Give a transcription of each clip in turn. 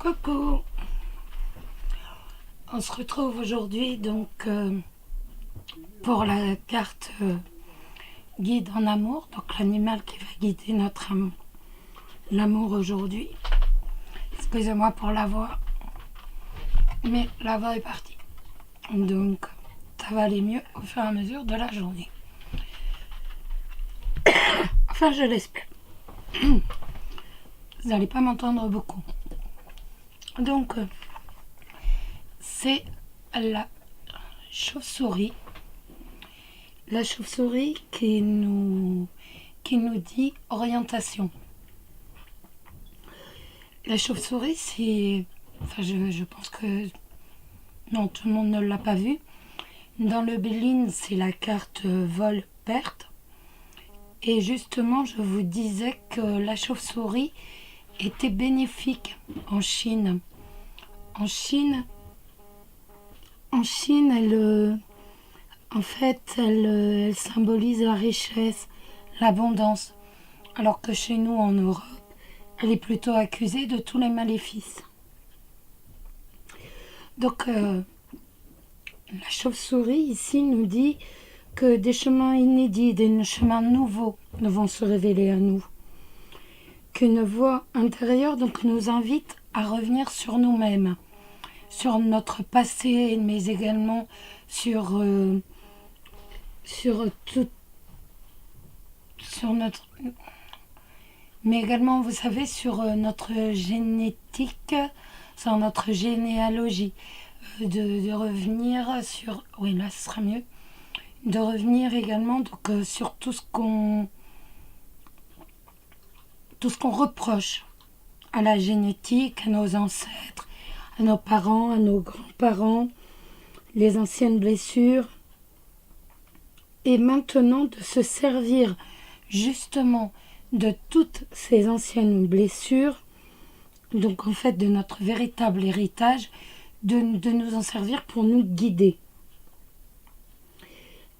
Coucou, on se retrouve aujourd'hui donc pour la carte guide en amour, donc l'animal qui va guider notre l'amour aujourd'hui. Excusez-moi pour la voix, mais la voix est partie, donc ça va aller mieux au fur et à mesure de la journée. Enfin, je l'espère. Vous n'allez pas m'entendre beaucoup. Donc, c'est la chauve-souris. La chauve-souris qui nous dit orientation. La chauve-souris, c'est... Enfin, je pense que... Non, tout le monde ne l'a pas vu. Dans le Béline, c'est la carte vol-perte. Et justement, je vous disais que la chauve-souris était bénéfique en Chine. En Chine, elle symbolise la richesse, l'abondance, alors que chez nous en Europe, elle est plutôt accusée de tous les maléfices. Donc, la chauve-souris ici nous dit que des chemins inédits, des chemins nouveaux vont se révéler à nous. Qu'une voix intérieure donc nous invite à revenir sur nous-mêmes, sur notre passé, mais également sur notre... Mais également, vous savez, sur notre génétique, sur notre généalogie. De revenir sur... Oui, là, ce sera mieux. De revenir également donc, sur tout ce qu'on reproche à la génétique, à nos ancêtres, à nos parents, à nos grands-parents, les anciennes blessures. Et maintenant, de se servir justement de toutes ces anciennes blessures, donc en fait de notre véritable héritage, de nous en servir pour nous guider.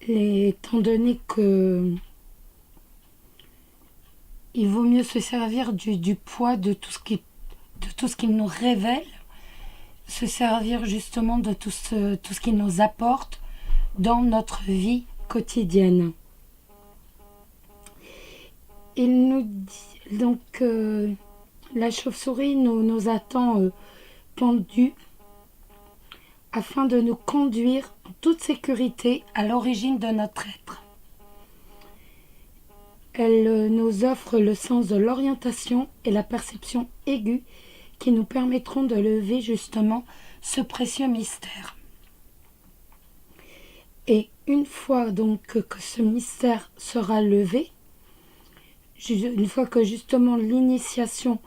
Et étant donné que il vaut mieux se servir du poids de tout ce qu'il nous révèle, se servir justement de tout ce qu'il nous apporte dans notre vie quotidienne. Il nous dit donc la chauve-souris nous attend pendus afin de nous conduire en toute sécurité à l'origine de notre être. Elle nous offre le sens de l'orientation et la perception aiguë qui nous permettront de lever justement ce précieux mystère. Et une fois donc que ce mystère sera levé, une fois que justement l'initiation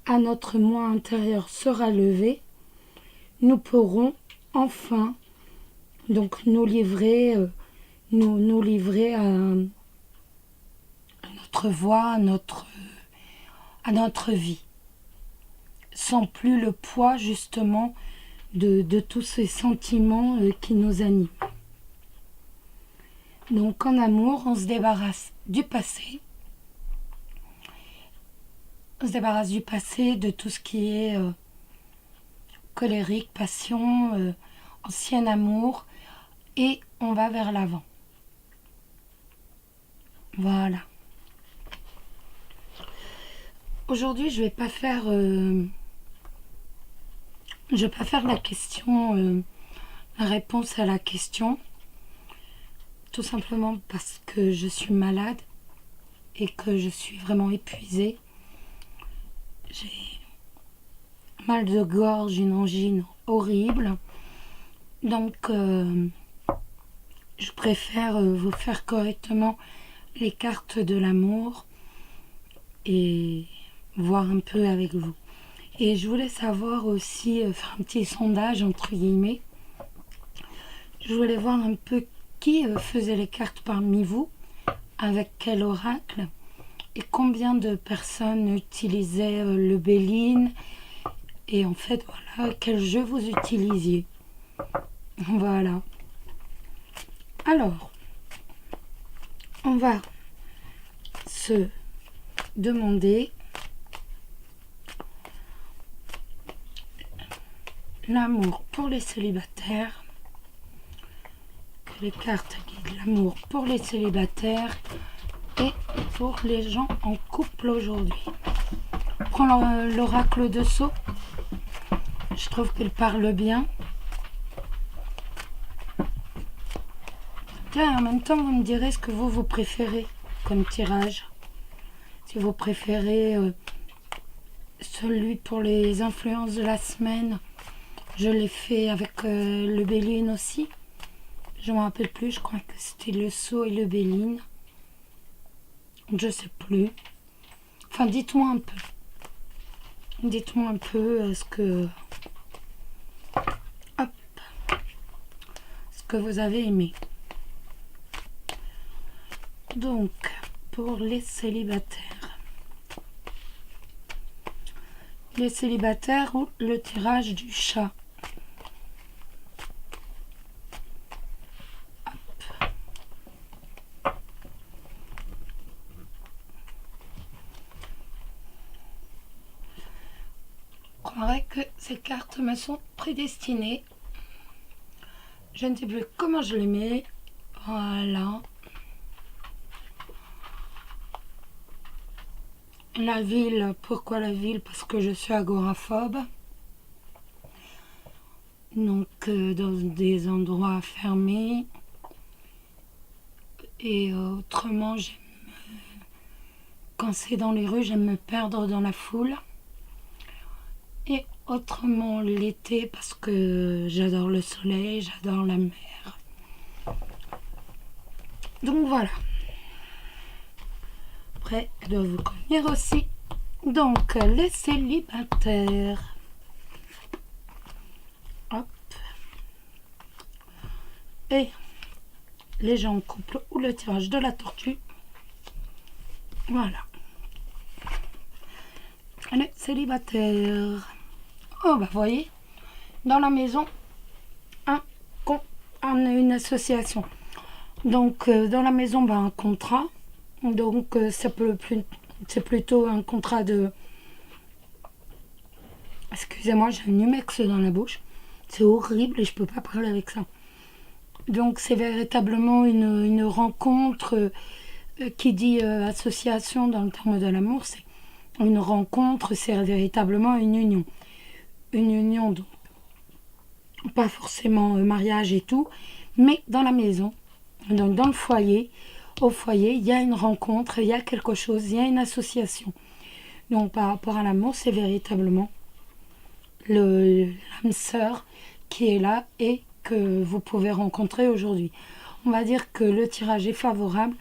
à notre moi intérieur sera levée, nous pourrons enfin donc nous livrer à notre voie, à notre vie, sans plus le poids justement de tous ces sentiments qui nous animent. Donc en amour, on se débarrasse du passé. On se débarrasse du passé, de tout ce qui est colérique, passion, ancien amour, et on va vers l'avant. Voilà. Aujourd'hui, je vais pas faire la question, la réponse à la question, tout simplement parce que je suis malade et que je suis vraiment épuisée. J'ai mal de gorge, une angine horrible. Donc, je préfère vous faire correctement les cartes de l'amour et voir un peu avec vous. Et je voulais savoir aussi, faire un petit sondage entre guillemets. Je voulais voir un peu qui faisait les cartes parmi vous, avec quel oracle, et combien de personnes utilisaient le Béline, et en fait voilà, quel jeu vous utilisiez. Voilà. Alors, on va se demander l'amour pour les célibataires. Que les cartes guident l'amour pour les célibataires et pour les gens en couple aujourd'hui. Prends l'oracle de Sceaux. Je trouve qu'il parle bien. Tiens, en même temps, vous me direz ce que vous préférez comme tirage. Si vous préférez celui pour les influences de la semaine, je l'ai fait avec le Béline aussi. Je ne me rappelle plus, je crois que c'était le Sceau et le Béline. Je sais plus. Enfin, dites-moi un peu. Dites-moi un peu ce que vous avez aimé. Donc, pour les célibataires. Les célibataires ou le tirage du chat. Je croirais que ces cartes me sont prédestinées. Je ne sais plus comment je les mets. Voilà. La ville, pourquoi la ville? Parce que je suis agoraphobe. Donc dans des endroits fermés. Et autrement, quand c'est dans les rues, j'aime me perdre dans la foule. Et autrement l'été parce que j'adore le soleil, j'adore la mer. Donc voilà. Après, elle doit vous convenir aussi. Donc les célibataires. Hop. Et les gens en couple ou le tirage de la tortue. Voilà. Les célibataires. Oh bah voyez, dans la maison, une association. Donc dans la maison, bah, un contrat. Donc c'est plutôt un contrat de... Excusez-moi, j'ai un numex dans la bouche. C'est horrible et je peux pas parler avec ça. Donc c'est véritablement une rencontre qui dit association dans le terme de l'amour. C'est une rencontre, c'est véritablement une union. Une union, donc pas forcément mariage et tout, mais dans la maison, donc dans le foyer. Au foyer, il y a une rencontre, il y a quelque chose, il y a une association. Donc par rapport à l'amour, c'est véritablement l'âme sœur qui est là et que vous pouvez rencontrer aujourd'hui. On va dire que le tirage est favorable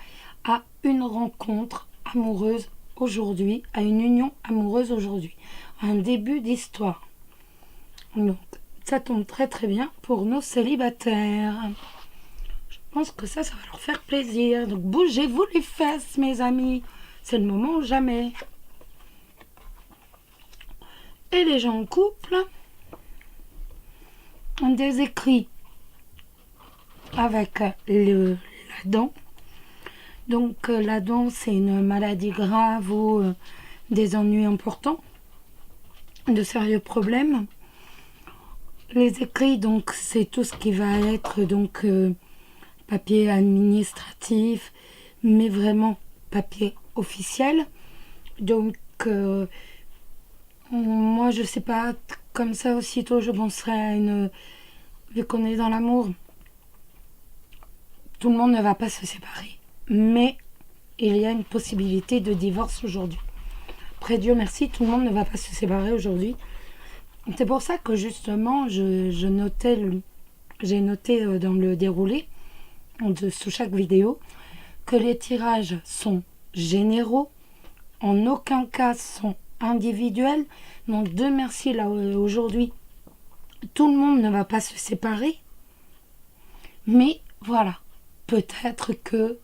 à une rencontre amoureuse aujourd'hui, à une union amoureuse aujourd'hui, à un début d'histoire. Donc, ça tombe très très bien pour nos célibataires. Je pense que ça va leur faire plaisir. Donc, bougez-vous les fesses, mes amis. C'est le moment ou jamais. Et les gens en couple ont des écrits avec la dent. Donc, la dent, c'est une maladie grave ou des ennuis importants, de sérieux problèmes. Les écrits, donc, c'est tout ce qui va être donc papier administratif, mais vraiment papier officiel. Donc, moi, je sais pas, comme ça, aussitôt, je penserais à une... Vu qu'on est dans l'amour, tout le monde ne va pas se séparer. Mais il y a une possibilité de divorce aujourd'hui. Après, Dieu merci, tout le monde ne va pas se séparer aujourd'hui. C'est pour ça que justement, j'ai noté dans le déroulé, sous chaque vidéo, que les tirages sont généraux, en aucun cas sont individuels. Donc, Dieu merci, là aujourd'hui, tout le monde ne va pas se séparer. Mais voilà, peut-être que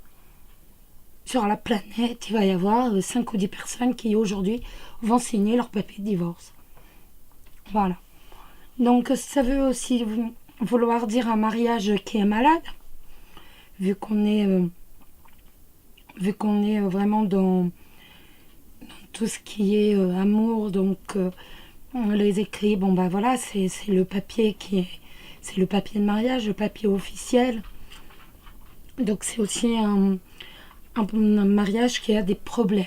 sur la planète, il va y avoir 5 ou 10 personnes qui aujourd'hui vont signer leur papier de divorce. Voilà. Donc ça veut aussi vouloir dire un mariage qui est malade, vu qu'on est vraiment dans tout ce qui est amour, donc Les écrits, bon bah voilà, c'est le papier c'est le papier de mariage, le papier officiel. Donc c'est aussi un mariage qui a des problèmes.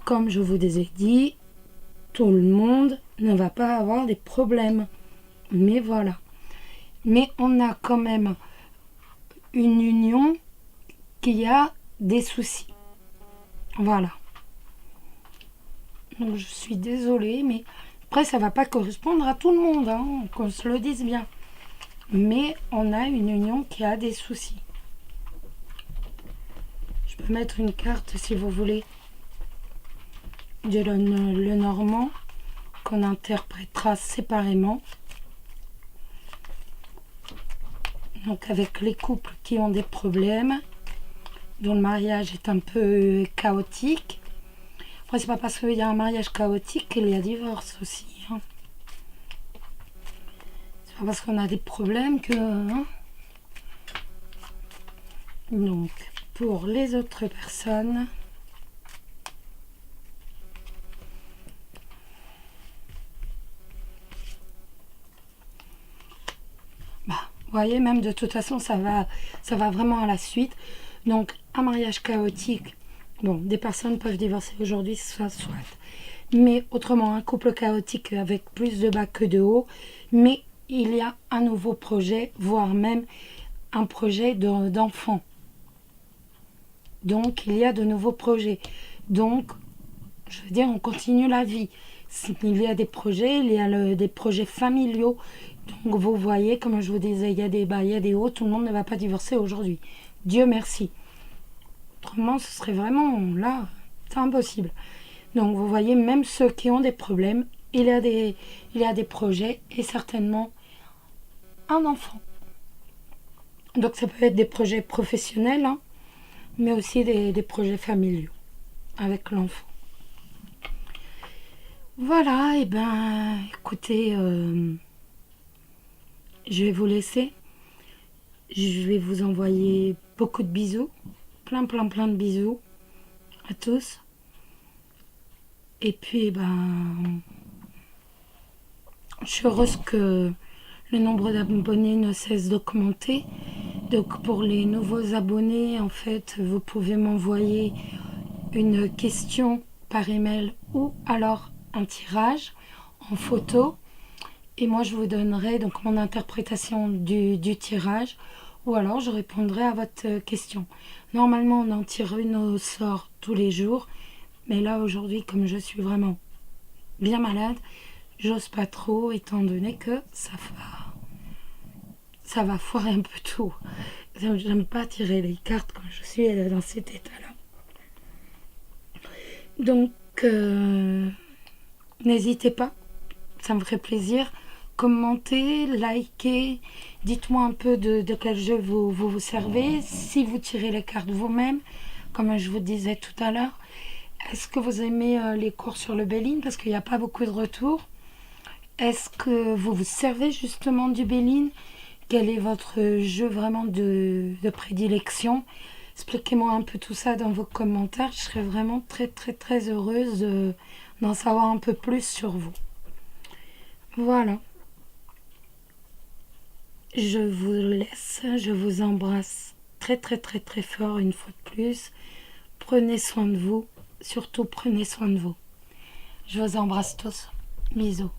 Comme je vous ai dit, tout le monde ne va pas avoir des problèmes. Mais voilà. Mais on a quand même une union qui a des soucis. Voilà. Donc je suis désolée, mais après ça va pas correspondre à tout le monde, hein, qu'on se le dise bien. Mais on a une union qui a des soucis. Je peux mettre une carte si vous voulez de le normand qu'on interprétera séparément. Donc avec les couples qui ont des problèmes, dont le mariage est un peu chaotique. Après, c'est pas parce qu'il y a un mariage chaotique qu'il y a divorce aussi. Hein. C'est pas parce qu'on a des problèmes que... Hein. Donc, pour les autres personnes... Bah, vous voyez, même de toute façon, ça va vraiment à la suite. Donc, un mariage chaotique... Bon, des personnes peuvent divorcer aujourd'hui, soit. Mais autrement, un couple chaotique avec plus de bas que de haut. Mais il y a un nouveau projet, voire même un projet d'enfant. Donc, il y a de nouveaux projets. Donc, je veux dire, on continue la vie. Il y a des projets, il y a des projets familiaux. Donc, vous voyez, comme je vous disais, il y a des bas, il y a des hauts. Tout le monde ne va pas divorcer aujourd'hui. Dieu merci. Autrement, ce serait vraiment, là, c'est impossible. Donc, vous voyez, même ceux qui ont des problèmes, il y a des projets et certainement un enfant. Donc, ça peut être des projets professionnels, hein, mais aussi des projets familiaux avec l'enfant. Voilà, et ben, écoutez, je vais vous laisser. Je vais vous envoyer beaucoup de bisous. Plein de bisous à tous. Et puis, ben, je suis heureuse que le nombre d'abonnés ne cesse d'augmenter. Donc, pour les nouveaux abonnés, en fait, vous pouvez m'envoyer une question par email ou alors un tirage en photo. Et moi, je vous donnerai donc mon interprétation du tirage ou alors je répondrai à votre question. Normalement, on en tire une au sort tous les jours. Mais là, aujourd'hui, comme je suis vraiment bien malade, j'ose pas trop, étant donné que ça va foirer un peu tout. J'aime pas tirer les cartes quand je suis dans cet état-là. Donc, n'hésitez pas, ça me ferait plaisir. Commentez, likez, dites-moi un peu de quel jeu vous servez, si vous tirez les cartes vous-même, comme je vous disais tout à l'heure. Est-ce que vous aimez les cours sur le Béline parce qu'il n'y a pas beaucoup de retours? Est-ce que vous vous servez justement du Béline? Quel est votre jeu vraiment de prédilection? Expliquez-moi un peu tout ça dans vos commentaires. Je serais vraiment très heureuse d'en savoir un peu plus sur vous. Voilà. Je vous laisse, je vous embrasse très fort une fois de plus. Prenez soin de vous, surtout prenez soin de vous. Je vous embrasse tous. Bisous.